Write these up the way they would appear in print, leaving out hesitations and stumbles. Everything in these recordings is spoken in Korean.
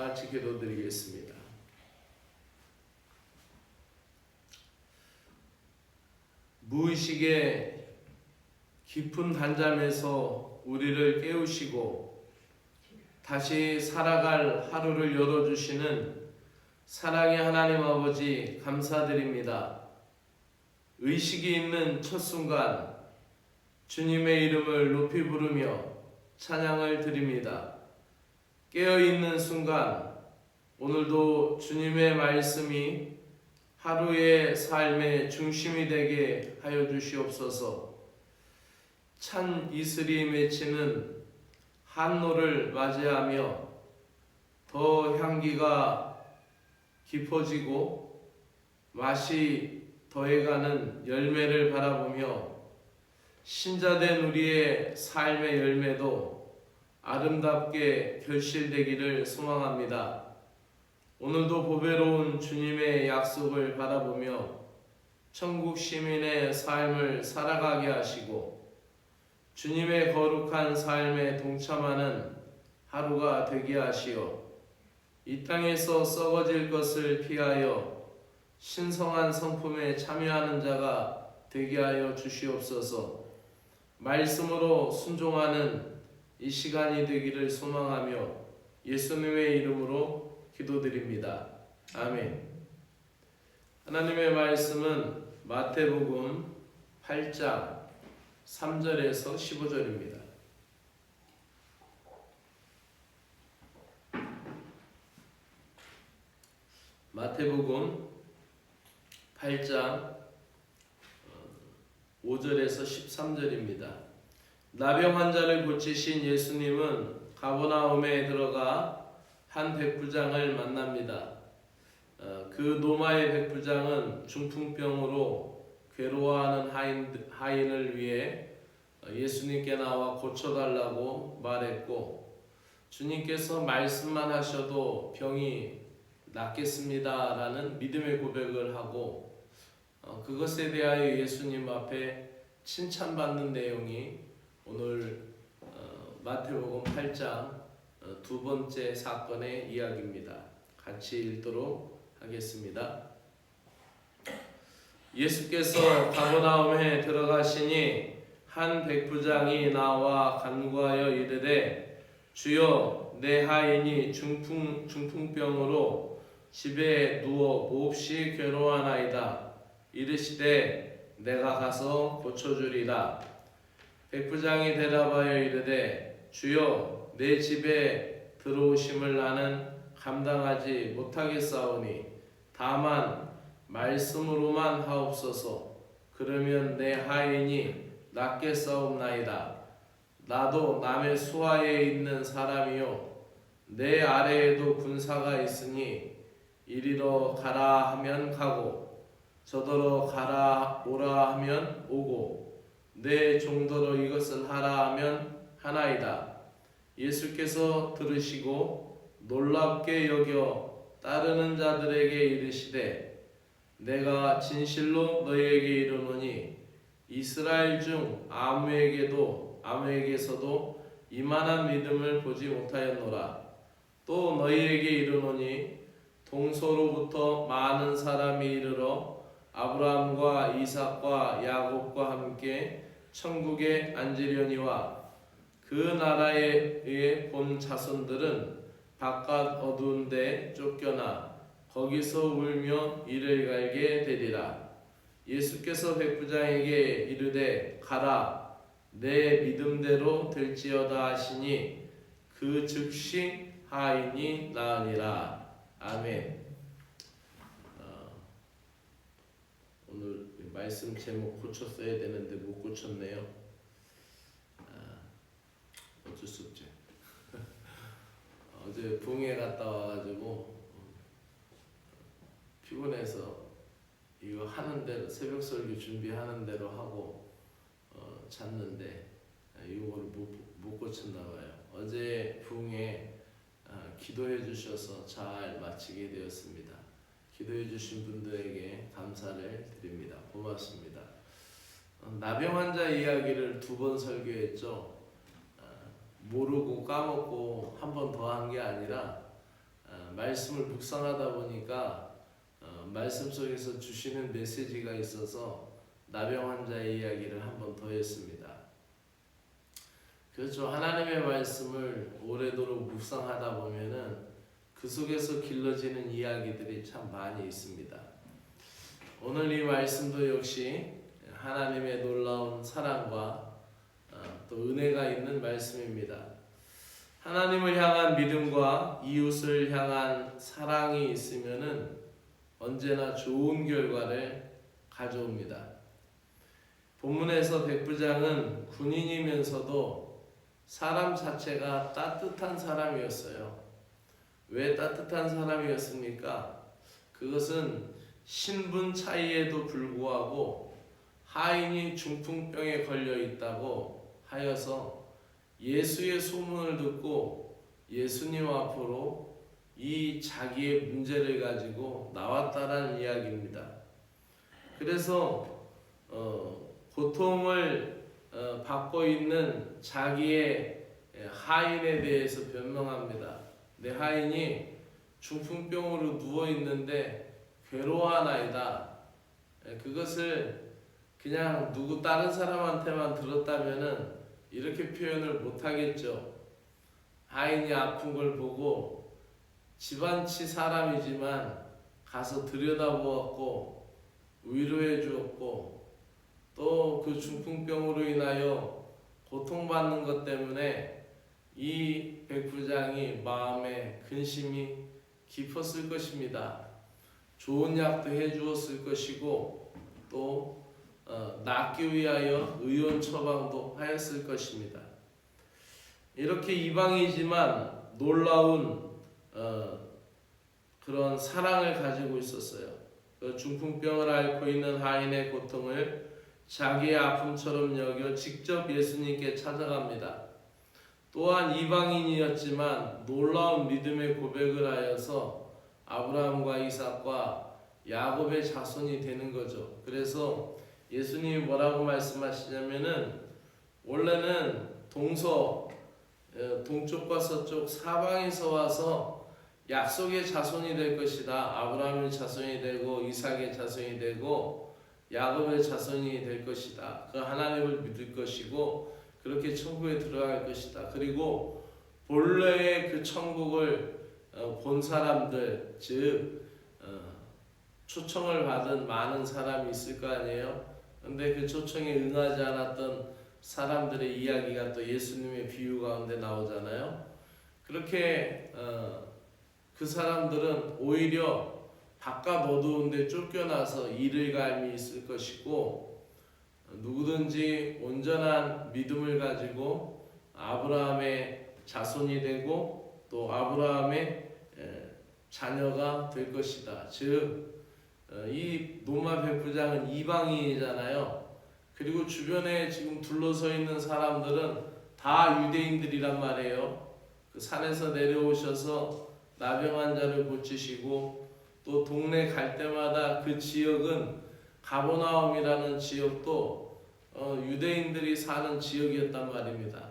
다 같이 기도드리겠습니다. 무의식의 깊은 단잠에서 우리를 깨우시고 다시 살아갈 하루를 열어주시는 사랑의 하나님 아버지 감사드립니다. 의식이 있는 첫 순간 주님의 이름을 높이 부르며 찬양을 드립니다. 깨어있는 순간 오늘도 주님의 말씀이 하루의 삶의 중심이 되게 하여 주시옵소서. 찬 이슬이 맺히는 한노를 맞이하며 더 향기가 깊어지고 맛이 더해가는 열매를 바라보며 신자된 우리의 삶의 열매도 아름답게 결실되기를 소망합니다. 오늘도 보배로운 주님의 약속을 바라보며 천국 시민의 삶을 살아가게 하시고 주님의 거룩한 삶에 동참하는 하루가 되게 하시어 이 땅에서 썩어질 것을 피하여 신성한 성품에 참여하는 자가 되게 하여 주시옵소서. 말씀으로 순종하는 이 시간이 되기를 소망하며 예수님의 이름으로 기도드립니다. 아멘. 하나님의 말씀은 마태복음 8장 3절에서 15절입니다. 마태복음 8장 5절에서 13절입니다. 나병 환자를 고치신 예수님은 가버나움에 들어가 한 백부장을 만납니다. 그 노마의 백부장은 중풍병으로 괴로워하는 하인을 위해 예수님께 나와 고쳐달라고 말했고 주님께서 말씀만 하셔도 병이 낫겠습니다 라는 믿음의 고백을 하고 그것에 대하여 예수님 앞에 칭찬받는 내용이 오늘 마태복음 8장 두 번째 사건의 이야기입니다. 같이 읽도록 하겠습니다. 예수께서 가버나움에 들어가시니 한 백부장이 나와 간구하여 이르되 주여 내 하인이 중풍병으로 집에 누워 몹시 괴로워하나이다. 이르시되 내가 가서 고쳐주리라. 백부장이 대답하여 이르되 주여 내 집에 들어오심을 나는 감당하지 못하겠사오니 다만 말씀으로만 하옵소서. 그러면 내 하인이 낫겠사옵나이다. 나도 남의 수하에 있는 사람이요 내 아래에도 군사가 있으니 이리로 가라 하면 가고 저더러 가라 오라 하면 오고 내 종더러 이것을 하라 하면 하나이다. 예수께서 들으시고 놀랍게 여겨 따르는 자들에게 이르시되 내가 진실로 너희에게 이르노니 이스라엘 중 아무에게서도 이만한 믿음을 보지 못하였노라. 또 너희에게 이르노니 동서로부터 많은 사람이 이르러 아브라함과 이삭과 야곱과 함께 천국에 앉으려니와 그 나라에 본 자손들은 바깥 어두운 데 쫓겨나 거기서 울며 이를 갈게 되리라. 예수께서 백부장에게 이르되 가라 내 믿음대로 될지어다 하시니 그 즉시 하인이 나으니라. 아멘. 오늘 말씀 제목 고쳤어야 되는데 못 고쳤네요. 어쩔 수 없죠. 어제 부흥회 갔다 와가지고 피곤해서 이거 하는 대로 새벽 설교 준비하는 대로 하고 잤는데 이거를 못 고쳤나 봐요. 어제 부흥회 기도해 주셔서 잘 마치게 되었습니다. 기도해 주신 분들에게 감사를 드립니다. 고맙습니다. 나병 환자 이야기를 2번 설교했죠. 모르고 까먹고 한 번 더 한 게 아니라 말씀을 묵상하다 보니까 말씀 속에서 주시는 메시지가 있어서 나병 환자의 이야기를 한번 더 했습니다. 그렇죠. 하나님의 말씀을 오래도록 묵상하다 보면은 그 속에서 길러지는 이야기들이 참 많이 있습니다. 오늘 이 말씀도 역시 하나님의 놀라운 사랑과 또 은혜가 있는 말씀입니다. 하나님을 향한 믿음과 이웃을 향한 사랑이 있으면은 언제나 좋은 결과를 가져옵니다. 본문에서 백부장은 군인이면서도 사람 자체가 따뜻한 사람이었어요. 왜 따뜻한 사람이었습니까? 그것은 신분 차이에도 불구하고 하인이 중풍병에 걸려 있다고 하여서 예수의 소문을 듣고 예수님 앞으로 이 자기의 문제를 가지고 나왔다라는 이야기입니다. 그래서 고통을 받고 있는 자기의 하인에 대해서 변명합니다. 내 하인이 중풍병으로 누워 있는데 괴로워하나이다. 그것을 그냥 누구 다른 사람한테만 들었다면은 이렇게 표현을 못하겠죠. 하인이 아픈 걸 보고 집안치 사람이지만 가서 들여다보았고 위로해 주었고 또 그 중풍병으로 인하여 고통받는 것 때문에 이 백부장이 마음에 근심이 깊었을 것입니다. 좋은 약도 해주었을 것이고 또 낫기 위하여 의원 처방도 하였을 것입니다. 이렇게 이방이지만 놀라운 그런 사랑을 가지고 있었어요. 그 중풍병을 앓고 있는 하인의 고통을 자기의 아픔처럼 여겨 직접 예수님께 찾아갑니다. 또한 이방인이었지만 놀라운 믿음의 고백을 하여서 아브라함과 이삭과 야곱의 자손이 되는 거죠. 그래서 예수님이 뭐라고 말씀하시냐면은 원래는 동쪽과 서쪽 사방에서 와서 약속의 자손이 될 것이다. 아브라함의 자손이 되고 이삭의 자손이 되고 야곱의 자손이 될 것이다. 그 하나님을 믿을 것이고 그렇게 천국에 들어갈 것이다. 그리고 본래의 그 천국을 본 사람들, 즉 초청을 받은 많은 사람이 있을 거 아니에요. 근데 그 초청에 응하지 않았던 사람들의 이야기가 또 예수님의 비유 가운데 나오잖아요. 그렇게 그 사람들은 오히려 바깥 어두운 데 쫓겨나서 잃을 감이 있을 것이고 누구든지 온전한 믿음을 가지고 아브라함의 자손이 되고 또 아브라함의 자녀가 될 것이다. 즉 이 노마 백부장은 이방인이잖아요. 그리고 주변에 지금 둘러서 있는 사람들은 다 유대인들이란 말이에요. 그 산에서 내려오셔서 나병 환자를 고치시고 또 동네 갈 때마다 그 지역은 가버나움이라는 지역도 유대인들이 사는 지역이었단 말입니다.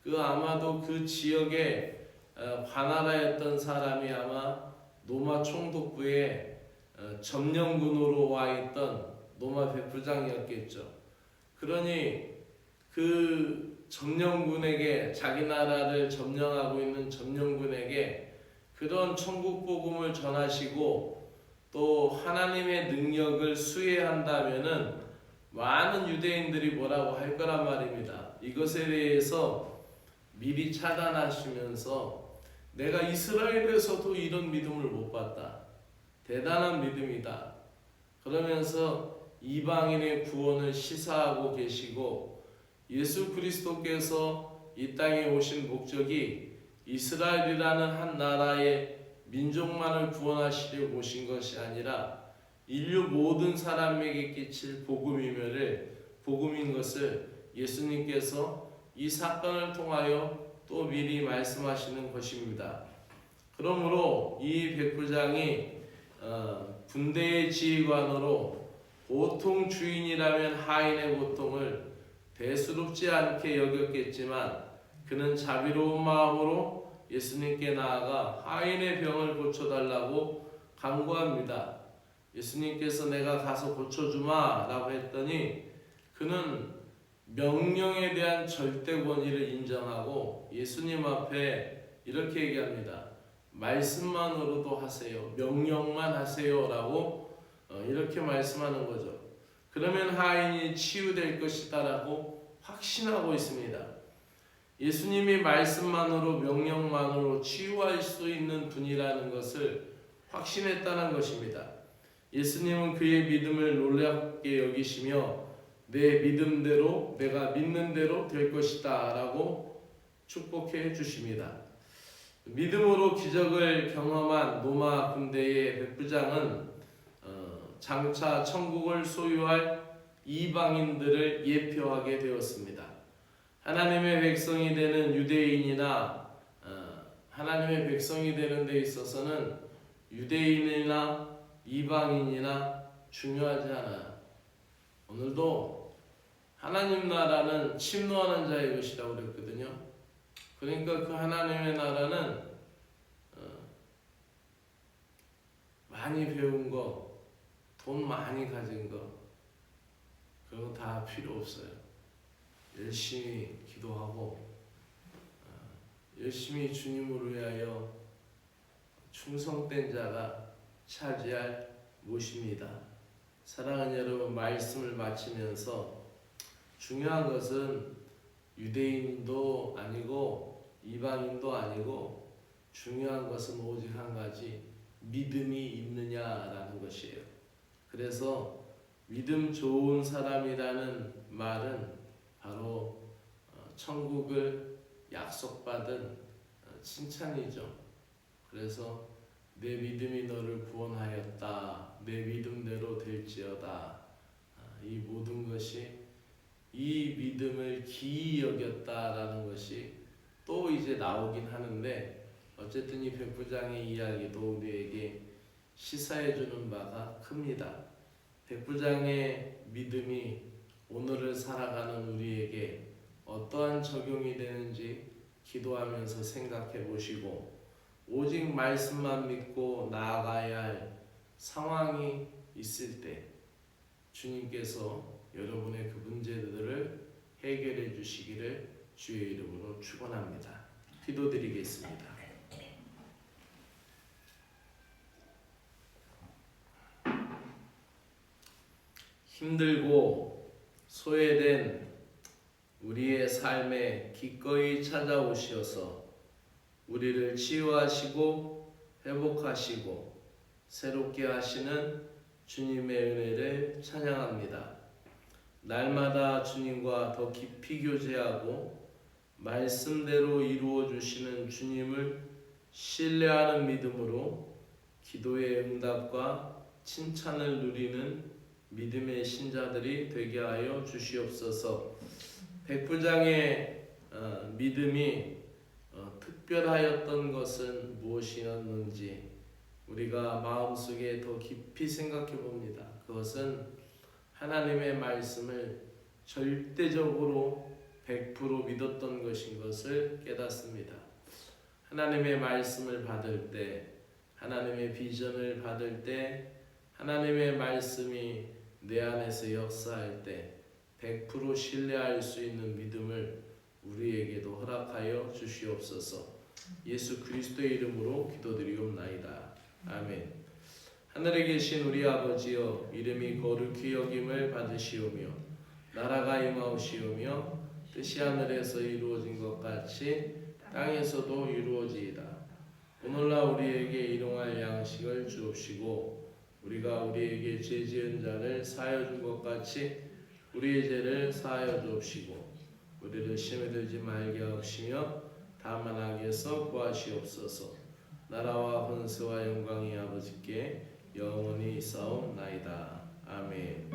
그 아마도 그 지역에 관할하였던 사람이 아마 노마 총독부의 점령군으로 와 있던 노마 백부장이었겠죠. 그러니 그 점령군에게 자기 나라를 점령하고 있는 점령군에게 그런 천국 복음을 전하시고 또 하나님의 능력을 수혜한다면은 많은 유대인들이 뭐라고 할 거란 말입니다. 이것에 대해서 미리 차단하시면서 내가 이스라엘에서도 이런 믿음을 못 봤다. 대단한 믿음이다. 그러면서 이방인의 구원을 시사하고 계시고 예수 그리스도께서 이 땅에 오신 목적이 이스라엘이라는 한 나라의 민족만을 구원하시려 오신 것이 아니라 인류 모든 사람에게 끼칠 복음인 것을 예수님께서 이 사건을 통하여 또 미리 말씀하시는 것입니다. 그러므로 이 백부장이 군대의 지휘관으로 보통 주인이라면 하인의 고통을 대수롭지 않게 여겼겠지만 그는 자비로운 마음으로 예수님께 나아가 하인의 병을 고쳐달라고 간구합니다. 예수님께서 내가 가서 고쳐주마 라고 했더니 그는 명령에 대한 절대 권위를 인정하고 예수님 앞에 이렇게 얘기합니다. 말씀만으로도 하세요. 명령만 하세요 라고 이렇게 말씀하는 거죠. 그러면 하인이 치유될 것이다 라고 확신하고 있습니다. 예수님이 말씀만으로 명령만으로 치유할 수 있는 분이라는 것을 확신했다는 것입니다. 예수님은 그의 믿음을 놀랍게 여기시며 내 믿음대로 내가 믿는 대로 될 것이다 라고 축복해 주십니다. 믿음으로 기적을 경험한 로마 군대의 백부장은 장차 천국을 소유할 이방인들을 예표하게 되었습니다. 하나님의 백성이 되는 유대인이나 하나님의 백성이 되는 데 있어서는 유대인이나 이방인이나 중요하지 않아요. 오늘도 하나님 나라는 침노하는 자의 것이라고 그랬거든요. 그러니까 그 하나님의 나라는 많이 배운 거, 돈 많이 가진 거 그런 거 다 필요 없어요. 열심히 기도하고 열심히 주님을 위하여 충성된 자가 차지할 몫입니다. 사랑하는 여러분, 말씀을 마치면서 중요한 것은 유대인도 아니고 이방인도 아니고 중요한 것은 오직 한 가지, 믿음이 있느냐라는 것이에요. 그래서 믿음 좋은 사람이라는 말은 바로 천국을 약속받은 칭찬이죠. 그래서 내 믿음이 너를 구원하였다. 내 믿음대로 될지어다. 이 모든 것이 이 믿음을 기이 여겼다라는 것이 또 이제 나오긴 하는데 어쨌든 이 백부장의 이야기도 우리에게 시사해주는 바가 큽니다. 백부장의 믿음이 오늘을 살아가는 우리에게 어떠한 적용이 되는지 기도하면서 생각해 보시고 오직 말씀만 믿고 나아가야 할 상황이 있을 때 주님께서 여러분의 그 문제들을 해결해 주시기를 주의 이름으로 축원합니다. 기도드리겠습니다. 힘들고 소외된 우리의 삶에 기꺼이 찾아오셔서 우리를 치유하시고 회복하시고 새롭게 하시는 주님의 은혜를 찬양합니다. 날마다 주님과 더 깊이 교제하고 말씀대로 이루어 주시는 주님을 신뢰하는 믿음으로 기도의 응답과 칭찬을 누리는 믿음의 신자들이 되게 하여 주시옵소서. 백부장의 믿음이 특별하였던 것은 무엇이었는지 우리가 마음속에 더 깊이 생각해 봅니다. 그것은 하나님의 말씀을 절대적으로 100% 믿었던 것인 것을 깨닫습니다. 하나님의 말씀을 받을 때, 하나님의 비전을 받을 때, 하나님의 말씀이 내 안에서 역사할 때 100% 신뢰할 수 있는 믿음을 우리에게도 허락하여 주시옵소서. 예수 그리스도의 이름으로 기도드리옵나이다. 아멘. 하늘에 계신 우리 아버지여, 이름이 거룩히 여김을 받으시오며 나라가 임하오시오며 뜻이 하늘에서 이루어진 것 같이 땅에서도 이루어지이다. 오늘날 우리에게 일용할 양식을 주옵시고 우리가 우리에게 죄 지은 자를 사하여 준 것 같이 우리의 죄를 사하여 주옵시고 우리를 시험에 들지 말게 하옵시며 다만 악에서 구하시옵소서. 나라와 권세와 영광이 아버지께 영원히 있사옵나이다. 아멘.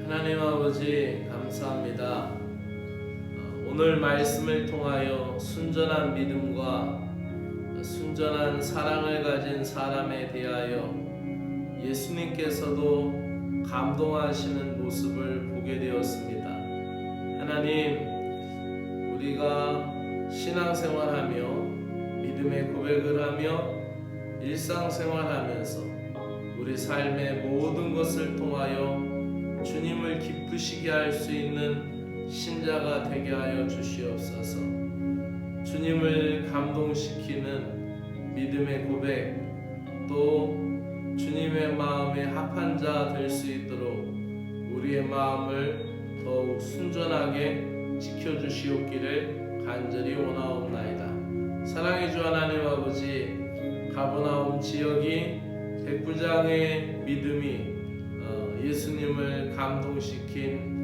하나님 아버지 감사합니다. 오늘 말씀을 통하여 순전한 믿음과 순전한 사랑을 가진 사람에 대하여 예수님께서도 감동하시는 모습을 보게 되었습니다. 하나님, 우리가 신앙생활하며 믿음의 고백을 하며 일상생활하면서 우리 삶의 모든 것을 통하여 주님을 기쁘시게 할 수 있는 신자가 되게 하여 주시옵소서. 주님을 감동시키는 믿음의 고백, 또 주님의 마음에 합한 자 될 수 있도록 우리의 마음을 더욱 순전하게 지켜주시옵기를 간절히 원하옵나이다. 사랑의 주 하나님 아버지, 가버나움 지역이 백부장의 믿음이 예수님을 감동시킨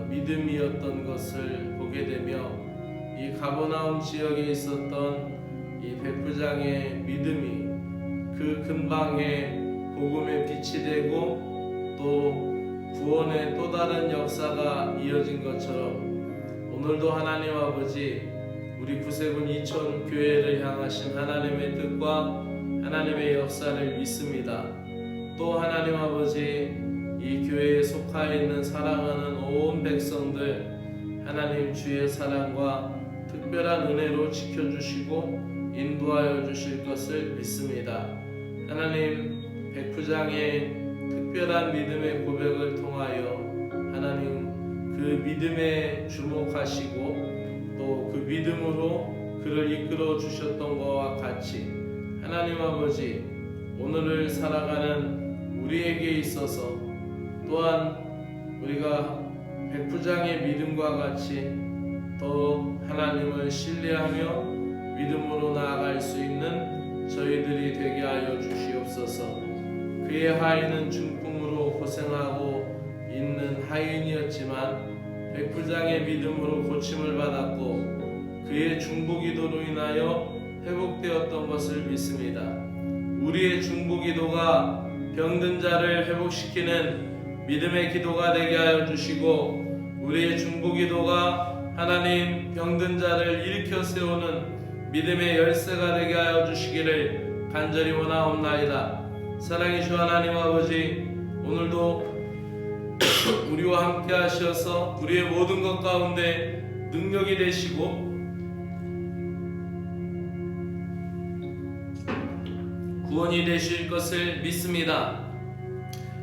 믿음이었던 것을 보게 되며, 이 가버나움 지역에 있었던 이 백부장의 믿음이 그 근방에 복음의 빛이 되고 또 구원의 또 다른 역사가 이어진 것처럼, 오늘도 하나님 아버지, 우리 구세군 이촌 교회를 향하신 하나님의 뜻과 하나님의 역사를 믿습니다. 또 하나님 아버지, 이 교회에 속하여 있는 사랑하는 온 백성들, 하나님 주의 사랑과 특별한 은혜로 지켜주시고 인도하여 주실 것을 믿습니다. 하나님, 백부장의 특별한 믿음의 고백을 통하여 하나님 그 믿음에 주목하시고 또 그 믿음으로 그를 이끌어 주셨던 것과 같이, 하나님 아버지, 오늘을 살아가는 우리에게 있어서 또한 우리가 백부장의 믿음과 같이 더 하나님을 신뢰하며 믿음으로 나아갈 수 있는 저희들이 되게 하여 주시옵소서. 그의 하인은 중풍으로 고생하고 있는 하인이었지만 백부장의 믿음으로 고침을 받았고 그의 중보기도로 인하여 회복되었던 것을 믿습니다. 우리의 중보기도가 병든 자를 회복시키는 믿음의 기도가 되게 하여 주시고, 우리의 중보기도가 하나님 병든 자를 일으켜 세우는 믿음의 열쇠가 되게 하여 주시기를 간절히 원하옵나이다. 사랑의 주 하나님 아버지, 오늘도 우리와 함께 하셔서 우리의 모든 것 가운데 능력이 되시고 구원이 되실 것을 믿습니다.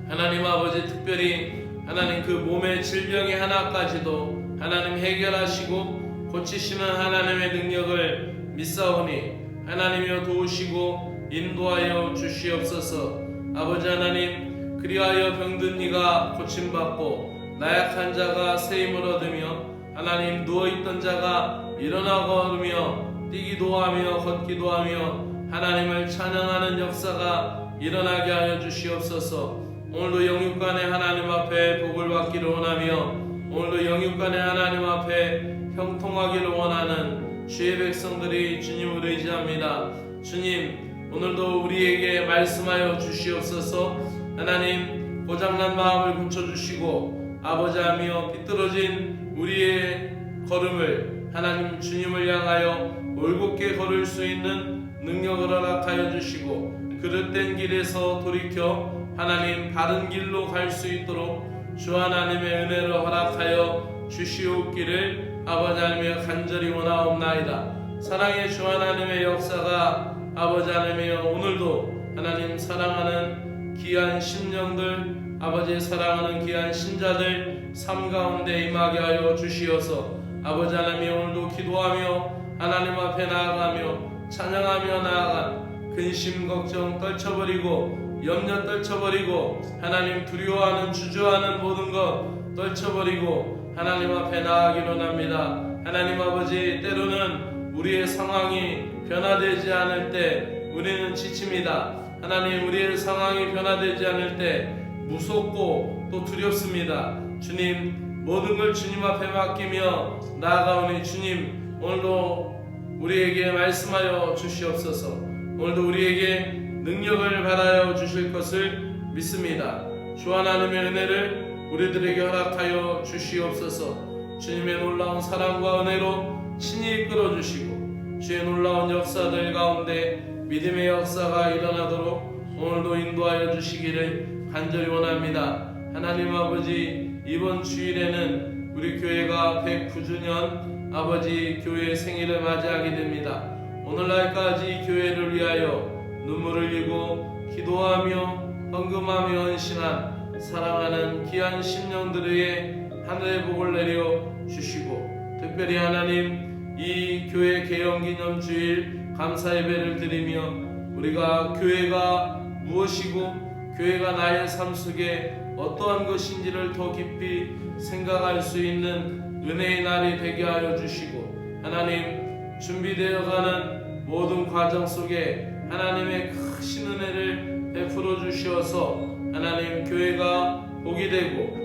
하나님 아버지, 특별히 하나님 그 몸의 질병의 하나까지도 하나님 해결하시고 고치시는 하나님의 능력을 믿사오니 하나님이여 도우시고 인도하여 주시옵소서. 아버지 하나님, 그리하여 병든 이가 고침받고 나약한 자가 세임을 얻으며 하나님 누워있던 자가 일어나고 걸으며 뛰기도 하며 걷기도 하며 하나님을 찬양하는 역사가 일어나게 하여 주시옵소서. 오늘도 영육간의 하나님 앞에 복을 받기를 원하며 오늘도 영육간의 하나님 앞에 형통하기를 원하는 주의 백성들이 주님을 의지합니다. 주님, 오늘도 우리에게 말씀하여 주시옵소서. 하나님, 고장난 마음을 고쳐주시고 아버지하며 비뚤어진 우리의 걸음을 하나님 주님을 향하여 올곧게 걸을 수 있는 능력을 허락하여 주시고 그릇된 길에서 돌이켜 하나님 바른 길로 갈 수 있도록 주 하나님의 은혜를 허락하여 주시옵기를 아버지 하나님의 간절히 원하옵나이다. 사랑의 주 하나님의 역사가 아버지 하나님의 오늘도 하나님 사랑하는 귀한 심령들, 아버지 사랑하는 귀한 신자들 삶 가운데 임하게 하여 주시어서 아버지 하나님 오늘도 기도하며 하나님 앞에 나아가며 찬양하며 나아간 근심 걱정 떨쳐버리고 염려 떨쳐버리고 하나님 두려워하는 주저하는 모든 것 떨쳐버리고 하나님 앞에 나아가기로 합니다. 하나님 아버지, 때로는 우리의 상황이 변화되지 않을 때 우리는 지칩니다. 하나님, 우리의 상황이 변화되지 않을 때 무섭고 또 두렵습니다. 주님, 모든 걸 주님 앞에 맡기며 나아가오니 주님, 오늘도 우리에게 말씀하여 주시옵소서. 오늘도 우리에게 능력을 받아여 주실 것을 믿습니다. 주 하나님의 은혜를 우리들에게 허락하여 주시옵소서. 주님의 놀라운 사랑과 은혜로 친히 이끌어 주시고 주의 놀라운 역사들 가운데 믿음의 역사가 일어나도록 오늘도 인도하여 주시기를 간절히 원합니다. 하나님 아버지, 이번 주일에는 우리 교회가 109주년 아버지 교회 생일을 맞이하게 됩니다. 오늘날까지 교회를 위하여 눈물을 흘리고 기도하며 헌금하며 헌신한 사랑하는 귀한 심령들의 하늘의 복을 내려 주시고, 특별히 하나님 이 교회 개영기념주일 감사 예배를 드리며 우리가 교회가 무엇이고 교회가 나의 삶 속에 어떠한 것인지를 더 깊이 생각할 수 있는 은혜의 날이 되게 하여 주시고, 하나님 준비되어가는 모든 과정 속에 하나님의 크신 은혜를 베풀어 주시어서 하나님 교회가 복이 되고